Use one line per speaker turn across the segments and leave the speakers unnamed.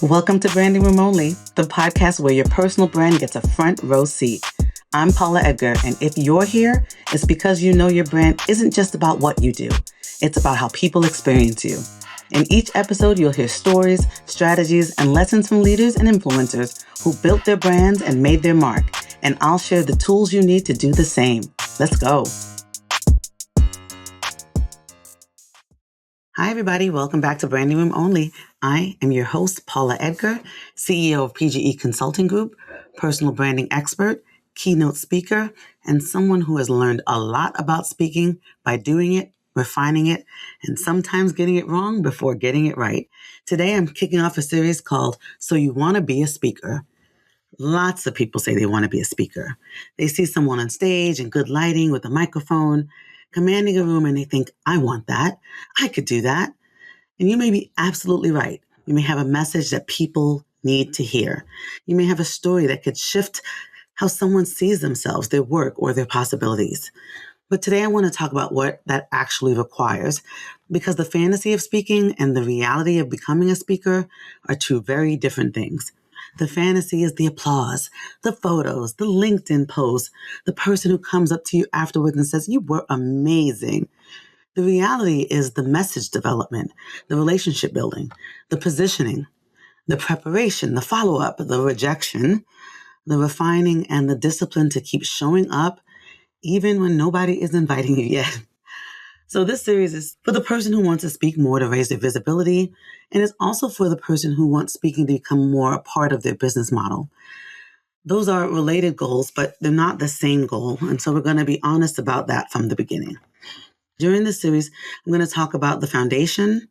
Welcome to Branding Room Only, the podcast where your personal brand gets a front row seat. I'm Paula Edgar, and if you're here, it's because you know your brand isn't just about what you do. It's about how people experience you. In each episode, you'll hear stories, strategies, and lessons from leaders and influencers who built their brands and made their mark. And I'll share the tools you need to do the same. Let's go. Hi, everybody. Welcome back to Branding Room Only. I am your host, Paula Edgar, CEO of PGE Consulting Group, personal branding expert, keynote speaker, and someone who has learned a lot about speaking by doing it, refining it, and sometimes getting it wrong before getting it right. Today, I'm kicking off a series called So You Want to Be a Speaker. Lots of people say they want to be a speaker. They see someone on stage in good lighting with a microphone, commanding a room, and they think, I want that. I could do that. And you may be absolutely right. You may have a message that people need to hear. You may have a story that could shift how someone sees themselves, their work, or their possibilities. But today I want to talk about what that actually requires, because the fantasy of speaking and the reality of becoming a speaker are two very different things. The fantasy is the applause, the photos, the LinkedIn posts, the person who comes up to you afterwards and says, you were amazing. The reality is the message development, the relationship building, the positioning, the preparation, the follow-up, the rejection, the refining, and the discipline to keep showing up even when nobody is inviting you yet. So this series is for the person who wants to speak more to raise their visibility, and it's also for the person who wants speaking to become more a part of their business model. Those are related goals, but they're not the same goal, and so we're going to be honest about that from the beginning. During this series, I'm going to talk about the foundation,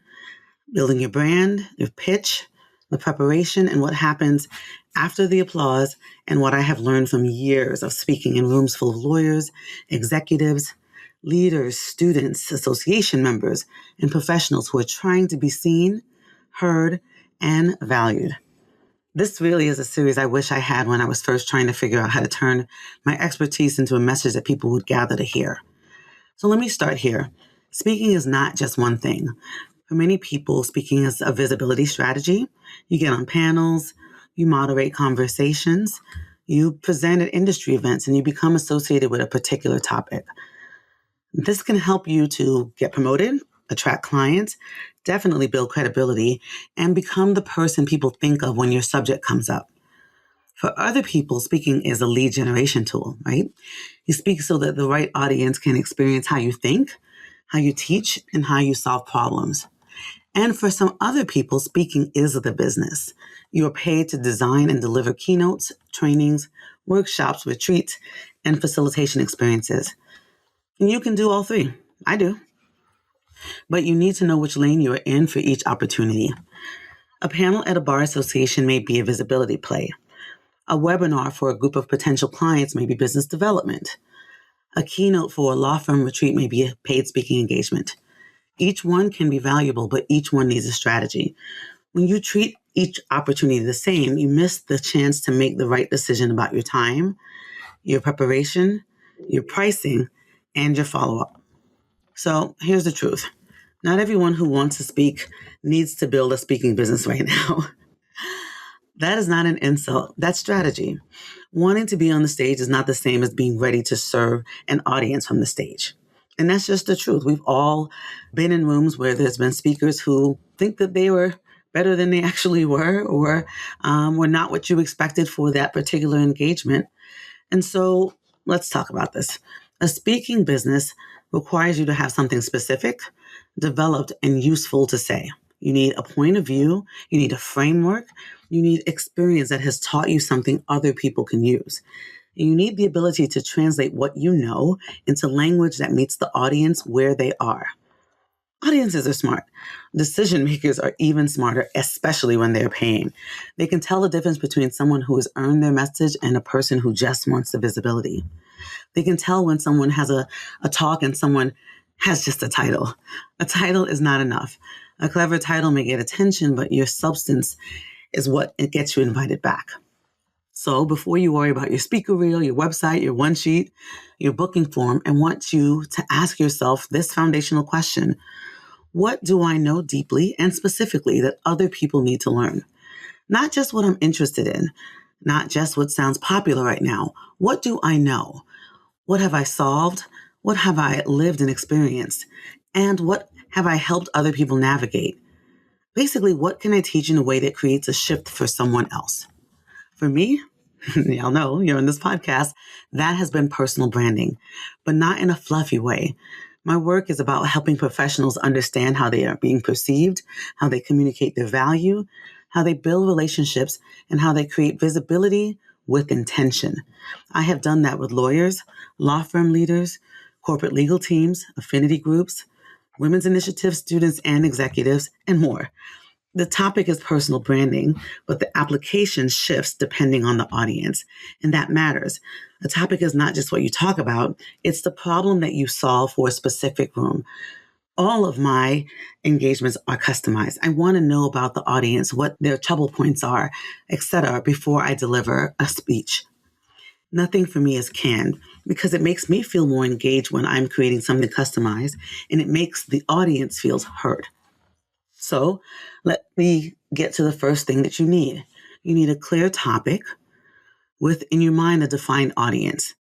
building your brand, your pitch, the preparation, and what happens after the applause, and what I have learned from years of speaking in rooms full of lawyers, executives, leaders, students, association members, and professionals who are trying to be seen, heard, and valued. This really is a series I wish I had when I was first trying to figure out how to turn my expertise into a message that people would gather to hear. So let me start here. Speaking is not just one thing. For many people, speaking is a visibility strategy. You get on panels, you moderate conversations, you present at industry events, and you become associated with a particular topic. This can help you to get promoted, attract clients, definitely build credibility, and become the person people think of when your subject comes up. For other people, speaking is a lead generation tool, right? You speak so that the right audience can experience how you think, how you teach, and how you solve problems. And for some other people, speaking is the business. You are paid to design and deliver keynotes, trainings, workshops, retreats, and facilitation experiences. And you can do all three. I do. But you need to know which lane you are in for each opportunity. A panel at a bar association may be a visibility play. A webinar for a group of potential clients may be business development. A keynote for a law firm retreat may be a paid speaking engagement. Each one can be valuable, but each one needs a strategy. When you treat each opportunity the same, you miss the chance to make the right decision about your time, your preparation, your pricing, and your follow-up. So here's the truth. Not everyone who wants to speak needs to build a speaking business right now. That is not an insult. That's strategy. Wanting to be on the stage is not the same as being ready to serve an audience from the stage. And that's just the truth. We've all been in rooms where there's been speakers who think that they were better than they actually were, or were not what you expected for that particular engagement. And so let's talk about this. A speaking business requires you to have something specific, developed, and useful to say. You need a point of view. You need a framework. You need experience that has taught you something other people can use. And you need the ability to translate what you know into language that meets the audience where they are. Audiences are smart. Decision makers are even smarter, especially when they're paying. They can tell the difference between someone who has earned their message and a person who just wants the visibility. They can tell when someone has a talk and someone has just a title. A title is not enough. A clever title may get attention, but your substance is what it gets you invited back. So before you worry about your speaker reel, your website, your one sheet, your booking form, I want you to ask yourself this foundational question. What do I know deeply and specifically that other people need to learn? Not just what I'm interested in, not just what sounds popular right now. What do I know? What have I solved? What have I lived and experienced? And what have I helped other people navigate? Basically, what can I teach in a way that creates a shift for someone else? For me, y'all know you're in this podcast, that has been personal branding, but not in a fluffy way. My work is about helping professionals understand how they are being perceived, how they communicate their value, how they build relationships, and how they create visibility with intention. I have done that with lawyers, law firm leaders, corporate legal teams, affinity groups, women's initiatives, students and executives, and more. The topic is personal branding, but the application shifts depending on the audience, and that matters. The topic is not just what you talk about, it's the problem that you solve for a specific room. All of my engagements are customized. I want to know about the audience, what their trouble points are, etc., before I deliver a speech. Nothing for me is canned because it makes me feel more engaged when I'm creating something customized, and it makes the audience feel heard. So let me get to the first thing that you need. You need a clear topic with, in your mind, a defined audience.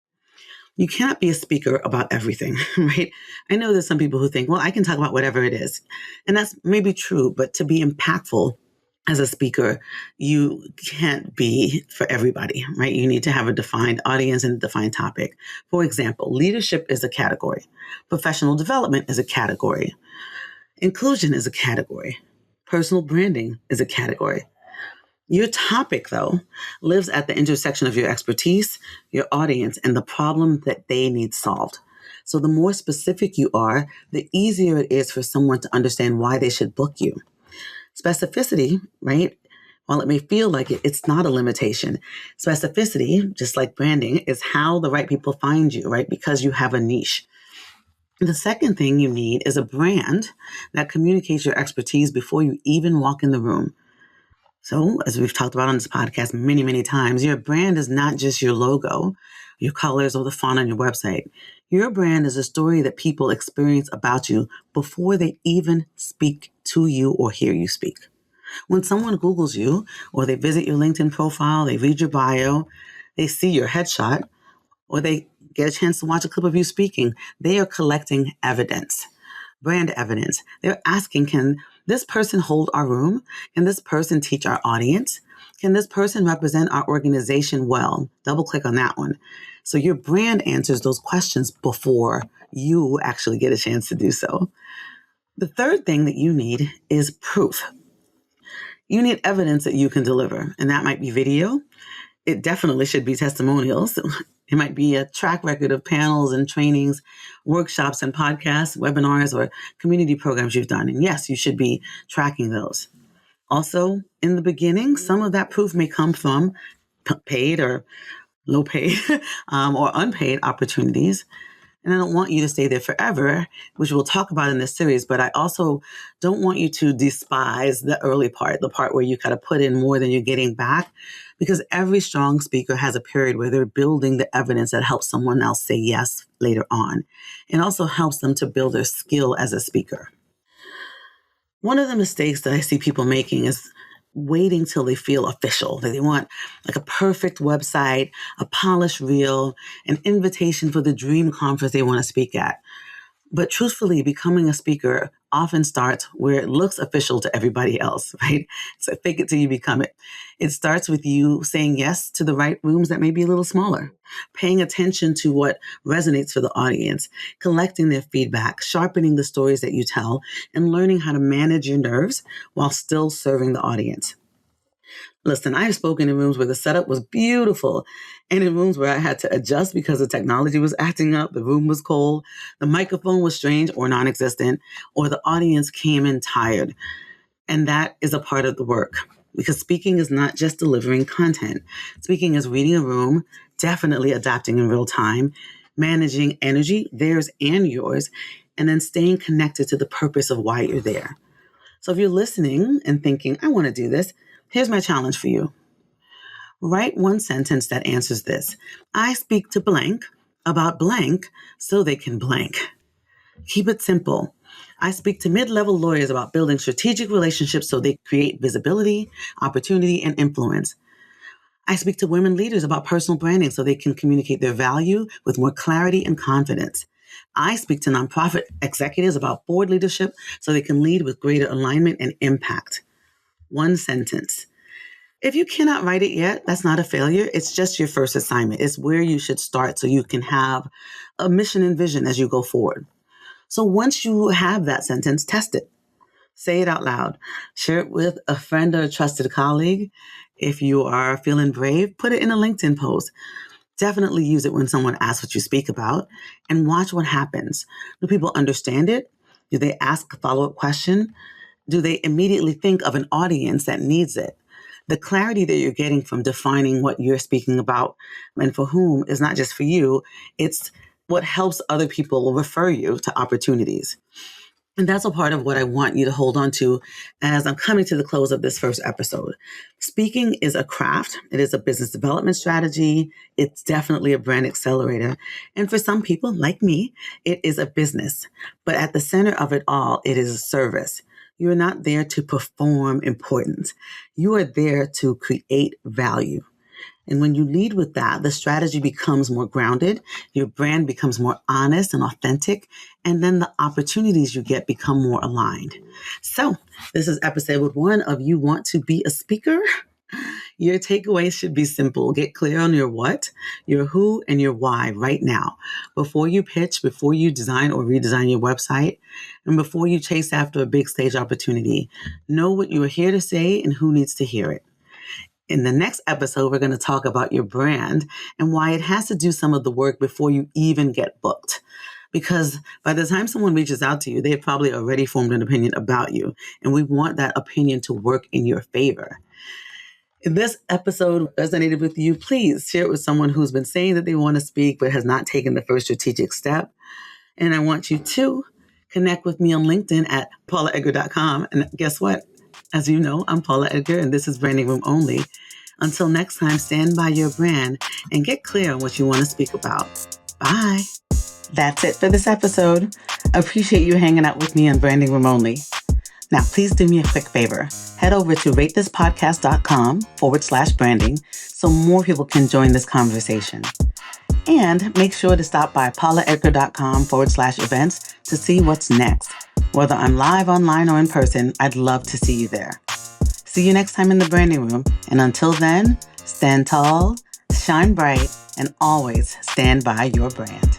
You cannot be a speaker about everything, right? I know there's some people who think, well, I can talk about whatever it is. And that's maybe true, but to be impactful as a speaker, you can't be for everybody, right? You need to have a defined audience and a defined topic. For example, leadership is a category. Professional development is a category. Inclusion is a category. Personal branding is a category. Your topic, though, lives at the intersection of your expertise, your audience, and the problem that they need solved. So the more specific you are, the easier it is for someone to understand why they should book you. Specificity, right? While it may feel like it, it's not a limitation. Specificity, just like branding, is how the right people find you, right? Because you have a niche. The second thing you need is a brand that communicates your expertise before you even walk in the room. So, as we've talked about on this podcast many, many times, your brand is not just your logo, your colors, or the font on your website. Your brand is a story that people experience about you before they even speak to you or hear you speak. When someone Googles you or they visit your LinkedIn profile, they read your bio, they see your headshot, or they get a chance to watch a clip of you speaking, they are collecting evidence, brand evidence. They're asking, can this person hold our room? Can this person teach our audience? Can this person represent our organization well? Double click on that one. So your brand answers those questions before you actually get a chance to do so. The third thing that you need is proof. You need evidence that you can deliver, and that might be video. It definitely should be testimonials. It might be a track record of panels and trainings, workshops and podcasts, webinars, or community programs you've done. And yes, you should be tracking those. Also, in the beginning, some of that proof may come from paid or low paid or unpaid opportunities. And I don't want you to stay there forever, which we'll talk about in this series, but I also don't want you to despise the early part, the part where you kind of put in more than you're getting back, because every strong speaker has a period where they're building the evidence that helps someone else say yes later on. It also helps them to build their skill as a speaker. One of the mistakes that I see people making is waiting till they feel official, that they want like a perfect website, a polished reel, an invitation for the dream conference they want to speak at. But truthfully, becoming a speaker often starts where it looks official to everybody else, right? So fake it till you become it. It starts with you saying yes to the right rooms that may be a little smaller, paying attention to what resonates for the audience, collecting their feedback, sharpening the stories that you tell, and learning how to manage your nerves while still serving the audience. Listen, I've spoken in rooms where the setup was beautiful and in rooms where I had to adjust because the technology was acting up, the room was cold, the microphone was strange or non-existent, or the audience came in tired. And that is a part of the work because speaking is not just delivering content. Speaking is reading a room, definitely adapting in real time, managing energy, theirs and yours, and then staying connected to the purpose of why you're there. So if you're listening and thinking, I want to do this, here's my challenge for you. Write one sentence that answers this. I speak to blank about blank so they can blank. Keep it simple. I speak to mid-level lawyers about building strategic relationships so they create visibility, opportunity, and influence. I speak to women leaders about personal branding so they can communicate their value with more clarity and confidence. I speak to nonprofit executives about board leadership so they can lead with greater alignment and impact. One sentence. If you cannot write it yet, that's not a failure. It's just your first assignment. It's where you should start so you can have a mission and vision as you go forward. So once you have that sentence, test it. Say it out loud. Share it with a friend or a trusted colleague. If you are feeling brave, put it in a LinkedIn post. Definitely use it when someone asks what you speak about and watch what happens. Do people understand it? Do they ask a follow-up question? Do they immediately think of an audience that needs it? The clarity that you're getting from defining what you're speaking about and for whom is not just for you, it's what helps other people refer you to opportunities. And that's a part of what I want you to hold on to as I'm coming to the close of this first episode. Speaking is a craft. It is a business development strategy. It's definitely a brand accelerator. And for some people, like me, it is a business. But at the center of it all, it is a service. You are not there to perform importance. You are there to create value. And when you lead with that, the strategy becomes more grounded, your brand becomes more honest and authentic, and then the opportunities you get become more aligned. So this is episode 1 of You Want to Be a Speaker? Your takeaways should be simple. Get clear on your what, your who, and your why right now. Before you pitch, before you design or redesign your website, and before you chase after a big stage opportunity, know what you are here to say and who needs to hear it. In the next episode, we're going to talk about your brand and why it has to do some of the work before you even get booked. Because by the time someone reaches out to you, they've probably already formed an opinion about you. And we want that opinion to work in your favor. If this episode resonated with you, please share it with someone who's been saying that they want to speak but has not taken the first strategic step. And I want you to connect with me on LinkedIn at paulaedgar.com. And guess what? As you know, I'm Paula Edgar, and this is Branding Room Only. Until next time, stand by your brand and get clear on what you want to speak about. Bye. That's it for this episode. I appreciate you hanging out with me on Branding Room Only. Now, please do me a quick favor. Head over to ratethispodcast.com/branding so more people can join this conversation. And make sure to stop by paulaedgar.com/events to see what's next. Whether I'm live, online, or in person, I'd love to see you there. See you next time in the branding room. And until then, stand tall, shine bright, and always stand by your brand.